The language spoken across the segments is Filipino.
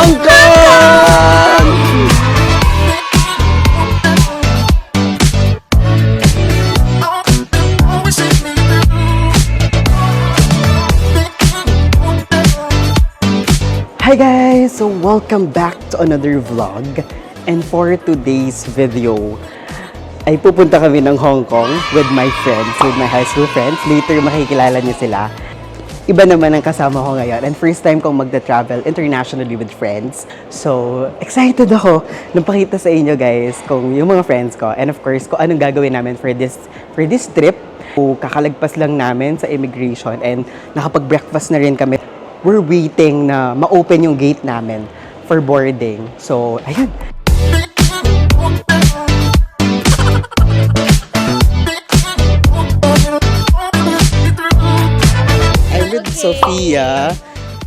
Hong Kong! Hi guys! So welcome back to another vlog. And for today's video, ay pupunta kami ng Hong Kong with my friends, with my high school friends. Later makikilala niyo sila. Iba naman ang kasama ko ngayon. And first time kong magda-travel internationally with friends. So, excited ako nang pakita sa inyo guys kung yung mga friends ko. And of course, kung anong gagawin namin for this trip. So, kakalagpas lang namin sa immigration and nakapag-breakfast na rin kami. We're waiting na ma-open yung gate namin for boarding. So, ayun. I'm with Sophia.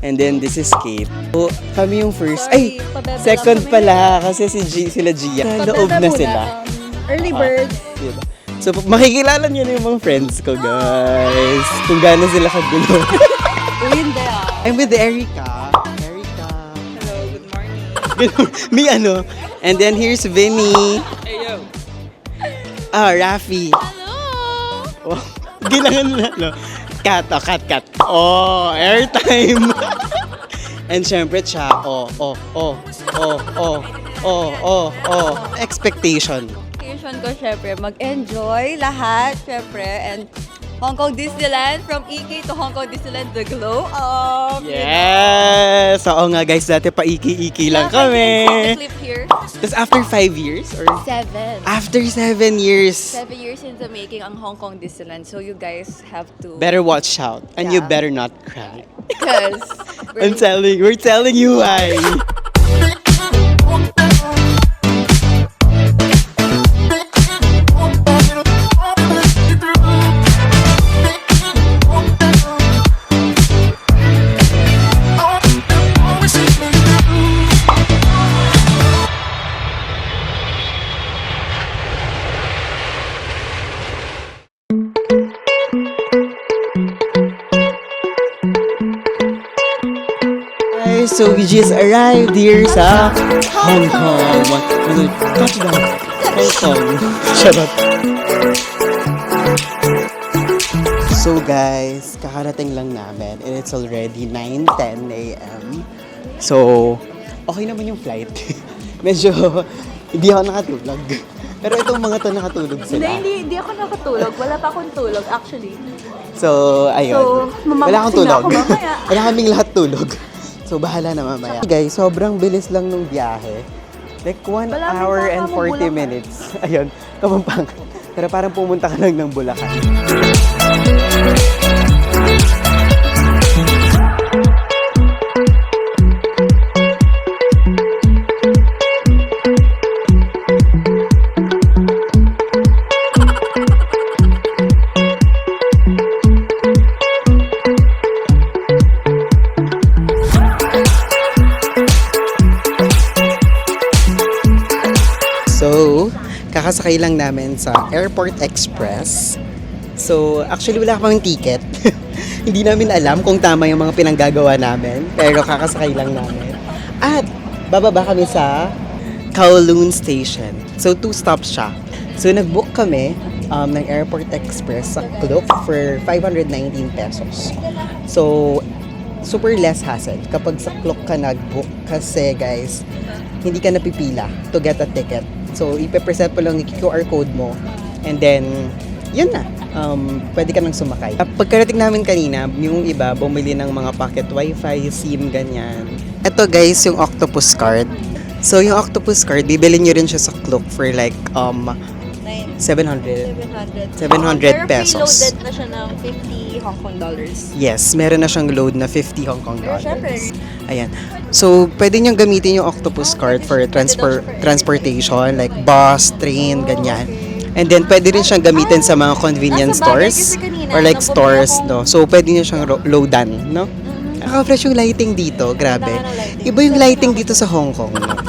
And then this is Kate. So, kami yung first. Ay! Second pala kasi sila Gia. Sa loob na sila. Early birds. Diba? So, makikilala niyo na yung mga friends ko, guys. Kung gaano sila kagulo. Hindi I'm with Erica. Hello, good morning. Me ano. And then here's Vinny. Hey, yo. Rafi. Hello. Oh, gilangan na, no? Cut. Oh, airtime. And syempre, siya. Expectation. Occasion ko, syempre, mag-enjoy lahat, syempre, and Hong Kong Disneyland, from EK to Hong Kong Disneyland, the glow up. Yes! Oo nga guys, dati pa iki-iki lang kami. The clip here. Tapos after 5 years? Or 7. after 7 years. 7 years in the making ang Hong Kong Disneyland, so you guys have to. Better watch out. And you Yeah. better not cry. Because We're telling you why. So we just arrived here sa Hong Kong. Touchdown. Hong Kong. Shut up. So guys, kakarating lang namin and it's already 9:10 a.m. So, okay naman yung flight. Medyo hindi ako nakatulog. Pero itong mga to nakatulog sila. Hindi ako nakatulog. Wala pa akong tulog, actually. So, ayun. So, Wala akong mamamasing na tulog. ako mamaya. Wala kaming lahat tulog. So, bahala na mamaya. Guys, sobrang bilis lang nung biyahe. Like, 1 Wala, may hour baka and mo 40 Bulacan. minutes. Ayun, Kapampangan. Pero parang pumunta ka lang ng Bulacan. So, kakasakay lang namin sa Airport Express. So, actually wala kaming ticket. Hindi namin alam kung tama yung mga pinanggagawa namin. Pero kakasakay lang namin. At bababa kami sa Kowloon Station. So, 2 stops siya. So, nag-book kami ng Airport Express sa Klook for 519 pesos. So, super less hassle kapag sa Klook ka nag-book kasi guys, hindi ka napipila to get a ticket. So, ipe-present mo lang yung QR code mo. And then, yun na. Pwede ka nang sumakay. Pagkarating namin kanina, yung iba, bumili ng mga pocket wifi, SIM, ganyan. Ito guys, yung Octopus card. So, yung Octopus card, bibili nyo rin siya sa Klook for like, 700 pesos. Pero preloaded na siya ng 50 Hong Kong dollars. Yes, meron na siyang load na 50 Hong Kong Pero syempre, dollars. Ayan. So, pwede niyong gamitin yung Octopus card for transportation, like bus, train, ganyan. And then, pwede rin siyang gamitin sa mga convenience Nasa bagay stores kasi kanina, or like nung stores, bumili no? So, pwede niyo siyang loadan, no? Nakaka-fresh yung lighting dito, grabe. Iba yung lighting dito sa Hong Kong, no?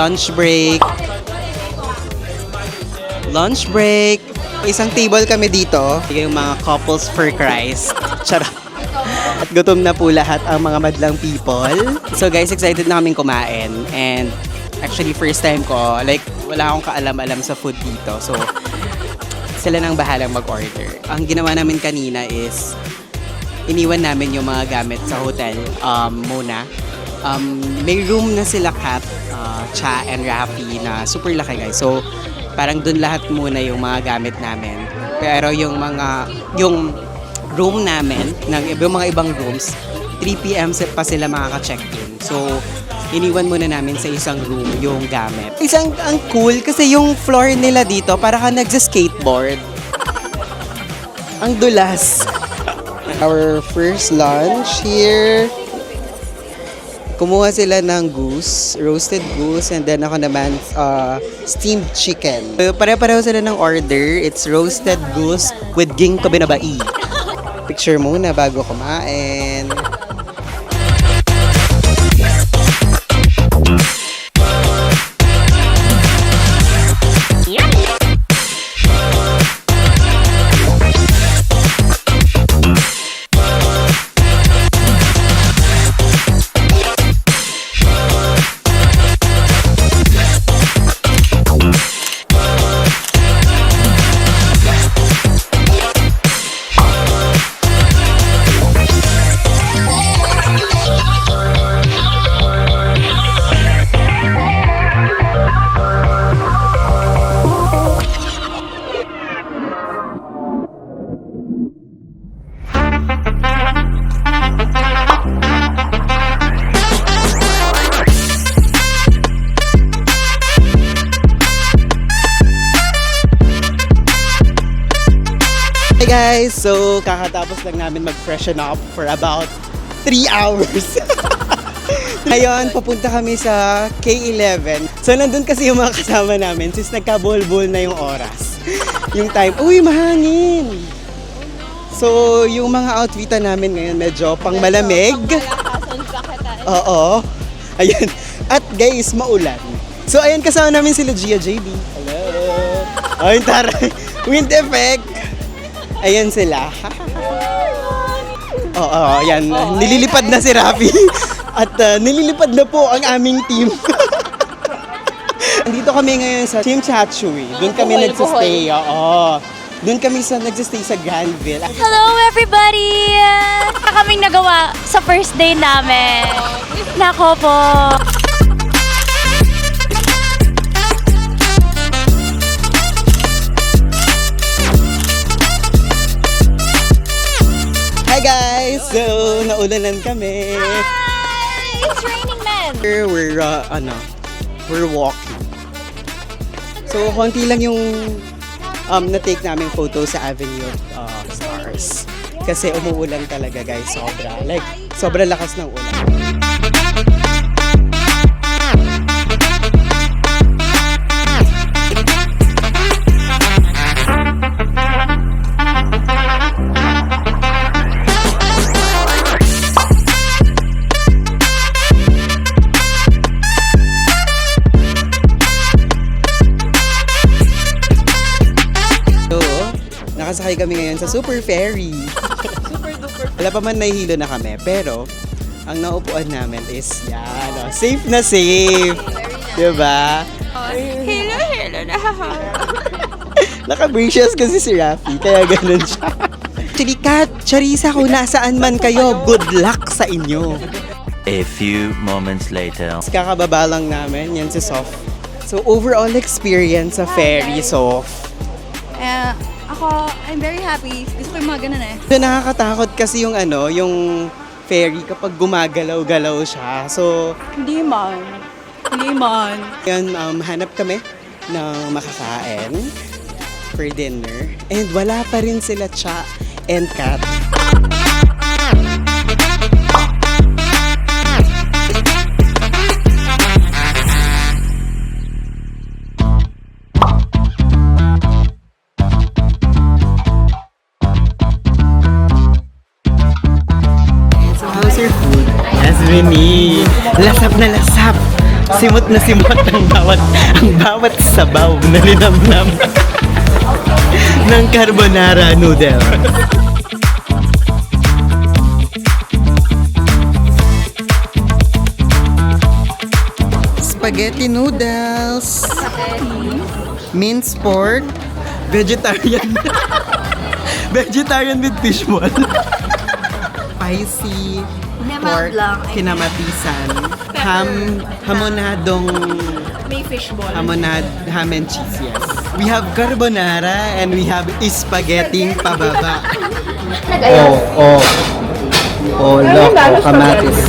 lunch break. Lunch break. Isang table kami dito. Yung mga couples for Christ. Charot. At gutom na po lahat ang mga madlang people. So guys, excited na kaming kumain. And actually, first time ko, like, wala akong kaalam-alam sa food dito. So, sila nang bahalang mag-order. Ang ginawa namin kanina is, iniwan namin yung mga gamit sa hotel muna. May room na sila Kat, Cha, and Rafi na super laki guys. So, parang dun lahat muna yung mga gamit namin. Pero yung room namin, yung mga ibang rooms, 3 p.m. pa sila makaka-check-in. So, iniwan muna namin sa isang room yung gamit. Ang cool kasi yung floor nila dito para ka nagsa-skateboard. Ang dulas. Our first lunch here. Kumuha sila ng goose, roasted goose, and then ako naman steamed chicken. Pare-pareho sila ng order. It's roasted goose with ginkgo binabai. Picture muna bago kumain. Hey guys! So, kakatapos lang namin mag-freshen up for about 3 hours. Ngayon, papunta kami sa K11. So, nandun kasi yung mga kasama namin since nagkabol-bol na yung oras. Yung time, uy, mahangin! So, yung mga outfitan namin ngayon medyo pang malamig. Oo. Ayan. At guys, maulan. So, ayan, kasama namin sila Gia JB. Hello! Ayun, taray. Wind effect. Ayan sila. Oo, ayan. Nililipad na si Rafi. At nililipad na po ang aming team. Andito kami ngayon sa Team Chatchui. Doon kami nagsistay. Oo. Doon kami nagsistay sa Granville. Hello everybody! Kaming nagawa sa first day namin. Nako po. Hi guys! So, naulanan kami. Hi! It's raining men! We're walking. So, konti lang yung na-take namin photo sa Avenue of Stars. Kasi umuulan talaga guys, sobra. Like, sobra lakas ng ulan. Nakasakay kami ngayon sa Super Ferry. Super duper. Wala pa man nahihilo na kami, pero ang naupuan namin is yan, safe na safe. Diba? Hello na. Naka-gracious kasi si Rafi, kaya ganun siya. Actually, Kat, Charissa, kung nasaan man kayo, good luck sa inyo. A few moments later. Kakababa lang namin, yan si Sof. So, overall experience sa ferry, Sof. Ako, I'm very happy. Gusto ko yung mga ganun eh. So, nakakatakot kasi yung yung ferry kapag gumagalaw-galaw siya. So, Hindi man. yun, hanap kami ng makakain for dinner. And wala pa rin sila Cha and Kat. So, how's your food? Yes, Winnie. Lasap na lasap. Simot na simot ang bawat sabaw na linamnam ng carbonara noodle. Spaghetti noodles. Minced pork. Vegetarian. Vegetarian with fishball. Spicy pork, kinamatisan. Hamonadong May fishball. ham and cheese, yes. We have carbonara and we have spaghetti pababa. Look, kamatis.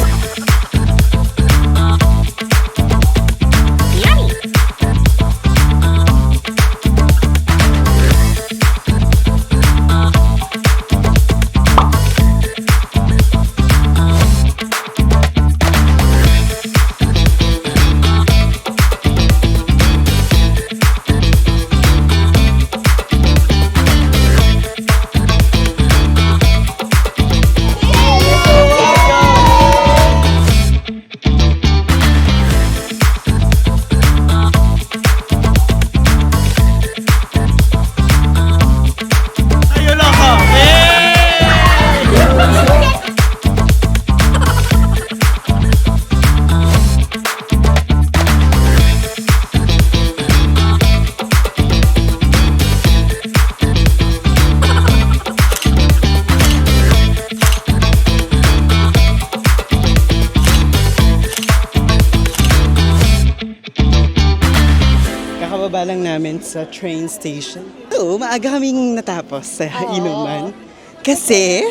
Kakababa lang namin sa train station. Oo, maaga kaming natapos sa inuman. Kasi,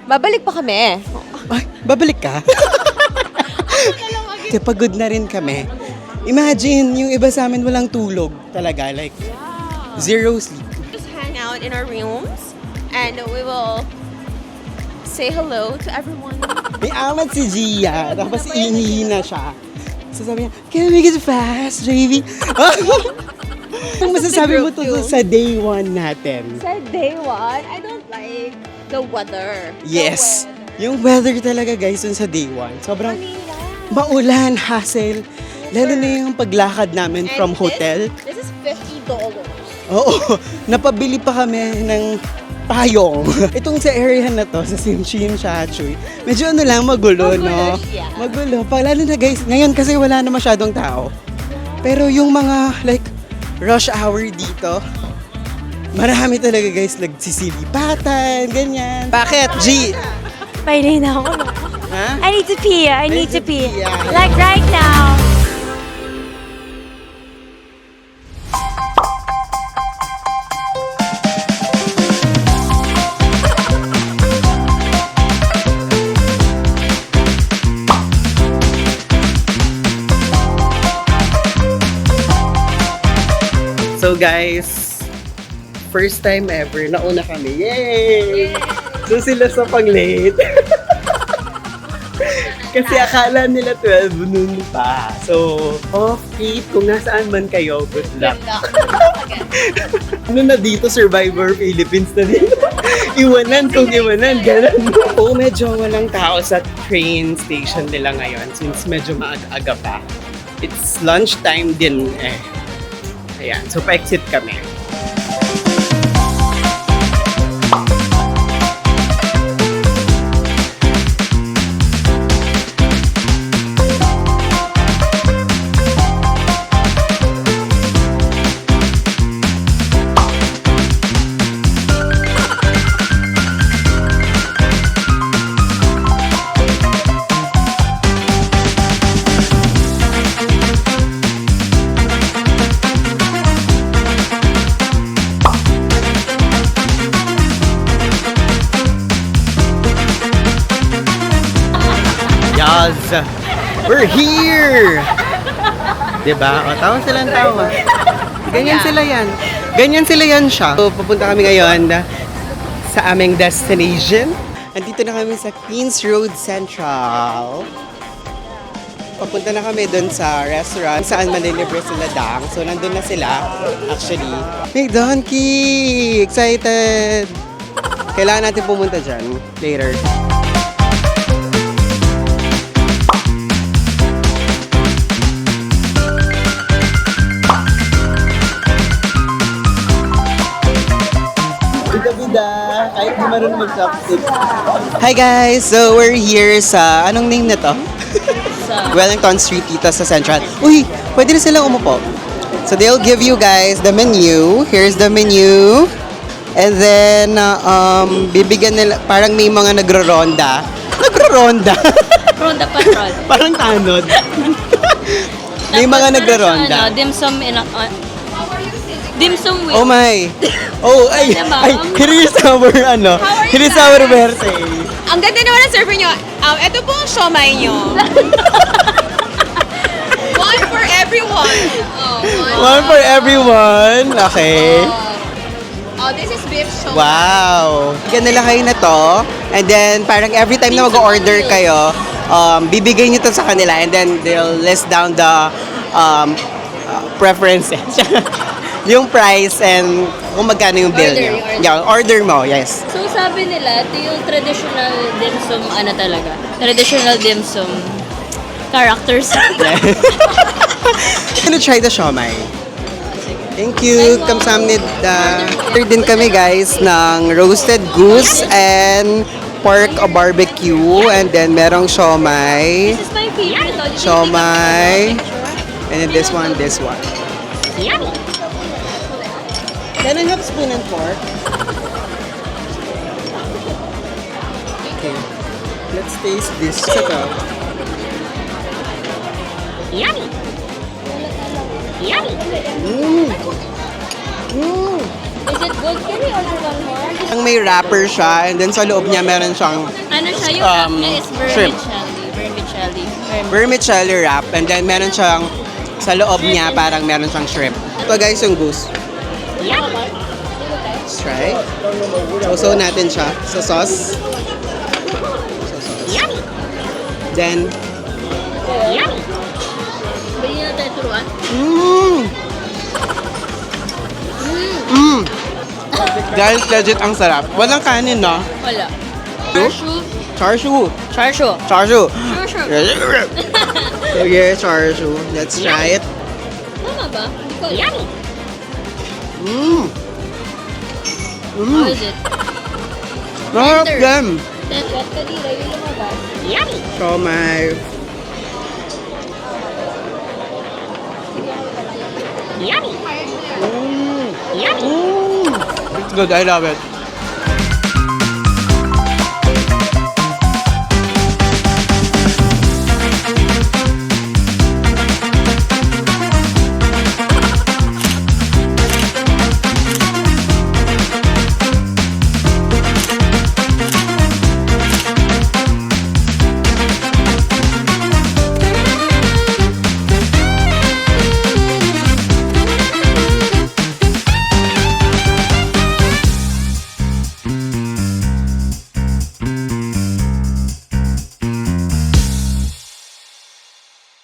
Babalik pa kami. ay, babalik ka? Kasi pagod na rin kami. Imagine, yung iba sa amin walang tulog talaga. Like, zero sleep. Just hang out in our rooms and we will say hello to everyone. May amat si Gia, tapos iingi na siya. So sabi niya, can we make it fast, JV? Ang masasabi mo to sa day 1 natin? Sa day 1, I don't like the weather. Yes. Yung weather talaga guys, dun sa day 1. Sobrang maulan, hassle. Lalo na yung paglakad namin from hotel. This is $50. Oo, napabili pa kami ng payong. Itong sa area na to, sa Simshin, Shachuy, medyo ano lang, magulo, no? Yeah. Magulo. Lalo na guys, ngayon kasi wala na masyadong tao. Pero yung mga, like, rush hour dito, marami talaga guys, nagsisilipatan, ganyan. Bakit, G? Pwede na ako. Ha? I need to pee. I need to pee. Yeah. Like right now. So guys, first time ever, nauna kami. Yay! So sila sa pang-late. Kasi akala nila 12 noon pa. So, off-keep, kung nasaan man kayo, good luck. Ano na dito, Survivor Philippines na dito. Iwanan kung iwanan, ganun. Oo, medyo walang tao sa train station nila ngayon since medyo maaga pa. It's lunchtime din eh. Ayan, so pa-exit kami. Yes! We're here! Diba? O, tawa silang tawa. Ganyan sila yan. Ganyan sila yan siya. So, pupunta kami ngayon sa aming destination. Andito na kami sa Queens Road Central. Papunta na kami doon sa restaurant saan manilibre sila Dang. So, nandun na sila, actually. Hey, Donkey! Excited! Kailangan natin pumunta dyan later. bida-bida. Kahit di marunong mag-chopstick. Hi guys! So we're here sa, anong name na to? Wellington Street dito sa Central. Uy! Pwede na silang umupo. So they'll give you guys the menu. Here's the menu. And then, bibigyan nila, parang may mga nagro-ronda. Nagro-ronda? Ronda Patrol. Parang tanod. May mga nagro-ronda. Dim sum with. Oh my! Oh, ay! Ay! Here is our, here is our birthday. Ang ganda naman ang server nyo. Ito po ang siomay nyo. One for everyone. One for everyone. Okay. Oh, this is beef siomay. Wow! Bigyan nila kayo na to. And then, parang every time na mag-order kayo, bibigay nyo to sa kanila and then they'll list down the preferences. Yung price and kung magkano yung bill nyo. Yeah, order mo, yes. So sabi nila, ito yung traditional dim sum, talaga? Traditional dim sum characters. Gonna try the siomai. Thank you. Kamsahamnida. Order din kami guys ng roasted goose and pork barbecue and then merong siomai. This is my favorite. Siomai. And then this one. Yummy. Can I have spoon and fork? Okay. Let's taste this. Ito. Yummy. Yummy. Is it good, Kerry, or one more? Ang may wrapper siya and then sa loob niya meron siyang Ano siya? Yung wrap niya is shrimp. vermicelli. vermicelli wrap and then meron siyang sa loob niya parang meron siyang shrimp. Ito guys yung goose. Yummy. Let's try. So natin siya sa sauce. Yummy. Then, Yummy. Bili na tayo turuan. Guys, legit ang sarap. Walang kanin, no? Wala. Char-siu. Char-siu. Char-siu. Char-siu. Char-siu. So here's char-siu. Let's try it. Tama ba? Yummy. How is it? Sarap Tender. yan. Then, what kadira yung lumabas? Yummy. So my... Yummy. Yummy. It's good. I love it.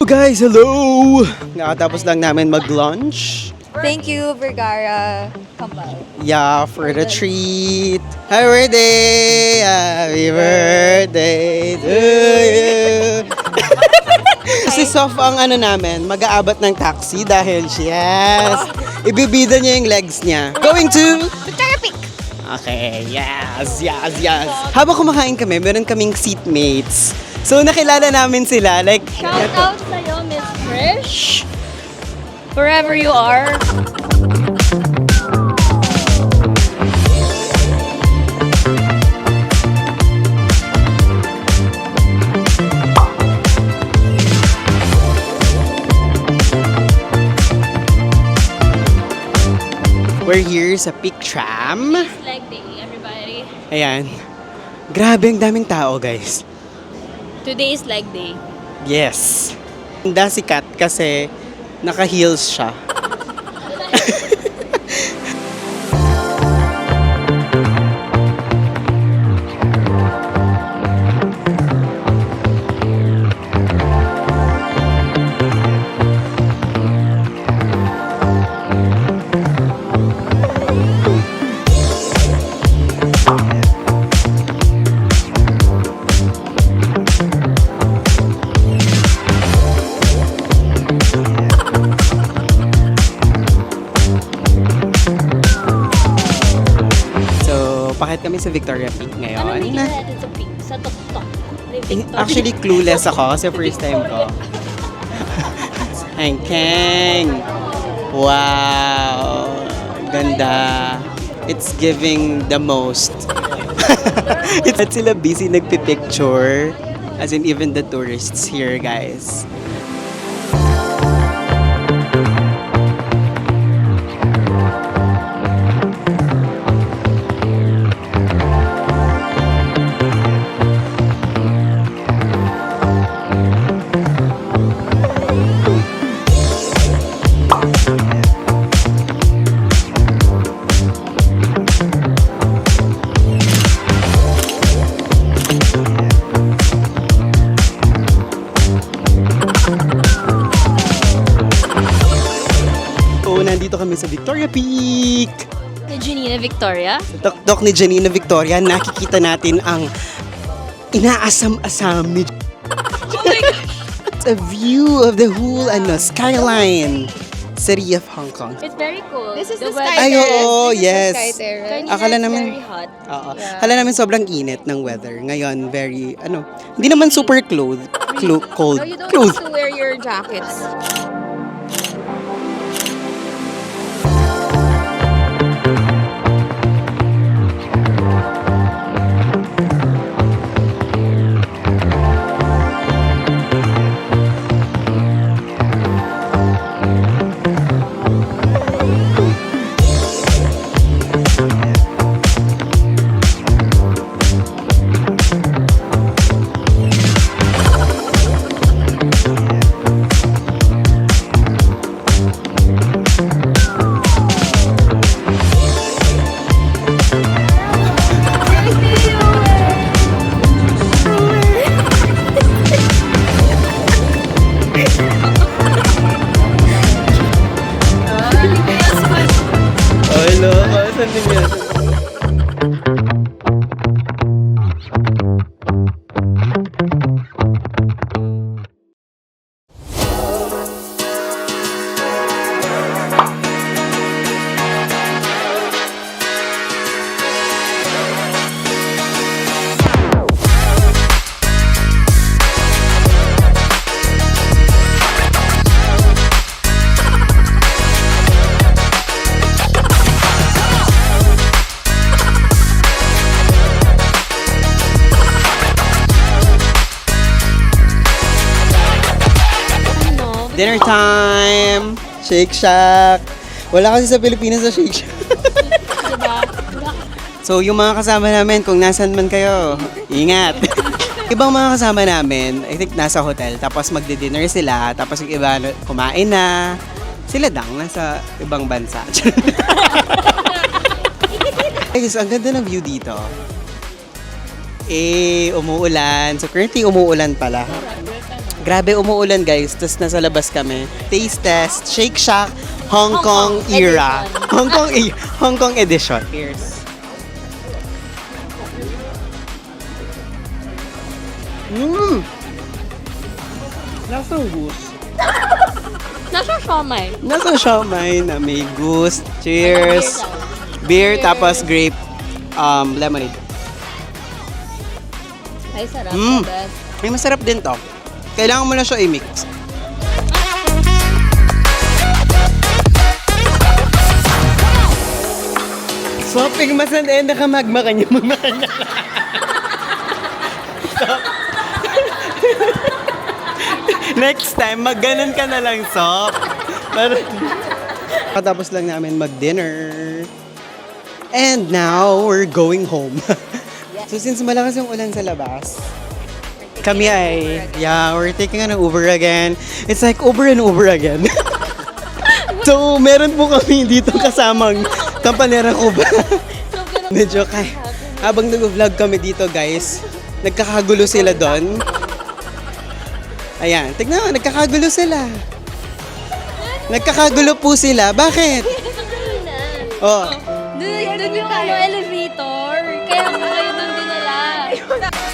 Guys, hello! Nakatapos lang namin mag-lunch. Thank you, Vergara Kambal. Yeah, for the treat. Happy birthday! Happy birthday to you! Si Sof ang namin, mag-aabot ng taxi dahil yes! Ibibida niya yung legs niya. Going to... Okay, yes. Habang kumakain kami, meron kaming seatmates. So, nakilala namin sila. Like, Shout out sa'yo, Miss Fresh. Wherever you are. we're here sa Peak Tram. It's leg day, everybody. Ayan. Grabe, ang daming tao, guys. Today is leg day. Yes. Ganda si Kat kasi naka-heels siya. kami sa Victoria Peak Ano ngayon. hindi natin sa pink? Sa tok-tok. Ni Victoria. Actually, clueless ako kasi first time ko. Ang Kang! Wow! Ganda! It's giving the most. At sila busy nagpipicture. As in, even the tourists here, guys. So, nandito kami sa Victoria Peak. Ni Janina Victoria. Sa tuktok ni Janina Victoria, nakikita natin ang inaasam-asam ni It's a view of the whole skyline. City of Hong Kong. It's very cool. This is The the weather- Sky Ay, Terrace. oo, This is the yes. Sky Terrace. Kanina Akala it's namin- very hot. Oo. Akala namin sobrang init ng weather. Ngayon, very, hindi naman super cold. Cold. No, you don't Clothes. have to wear your jackets. Hello, saan din yan? Ano? Dinner time! Shake Shack! Wala kasi sa Pilipinas sa Shake Shack. Diba? So, yung mga kasama namin, kung nasan man kayo, ingat! Ibang mga kasama namin, I think nasa hotel, tapos magdi-dinner sila, tapos yung iba kumain na. Sila dang nasa ibang bansa. Guys, ang ganda ng view dito. Umuulan. So, currently umuulan pala. Grabe, umuulan guys. Tapos nasa labas kami. Taste test, Shake Shack, Hong Kong era. Hong Kong edition. Cheers. Lasang goose. Nasa siomay. Nasa siomay na may goose. Cheers. Beer, tapos grape lemonade. Ay, sarap. Mm. The best. Ay, masarap din to. Kailangan mo na siya i-mix. Swapping masan nakamagma kanya mga kanya. Stop. Next time, magganon ka na lang, Sop. Katapos lang namin mag-dinner. And now, we're going home. So since malakas yung ulan sa labas, kami we're taking an Uber again. It's like over and over again. So, meron po kami dito kasamang kampanera ko ba? Medyo habang nag-vlog kami dito, guys, nagkakagulo sila doon. Ayan, tignan mo, nagkakagulo sila. Nagkakagulo po sila. Bakit? Oh, Doon yung elevator. Kaya kayo doon dinala.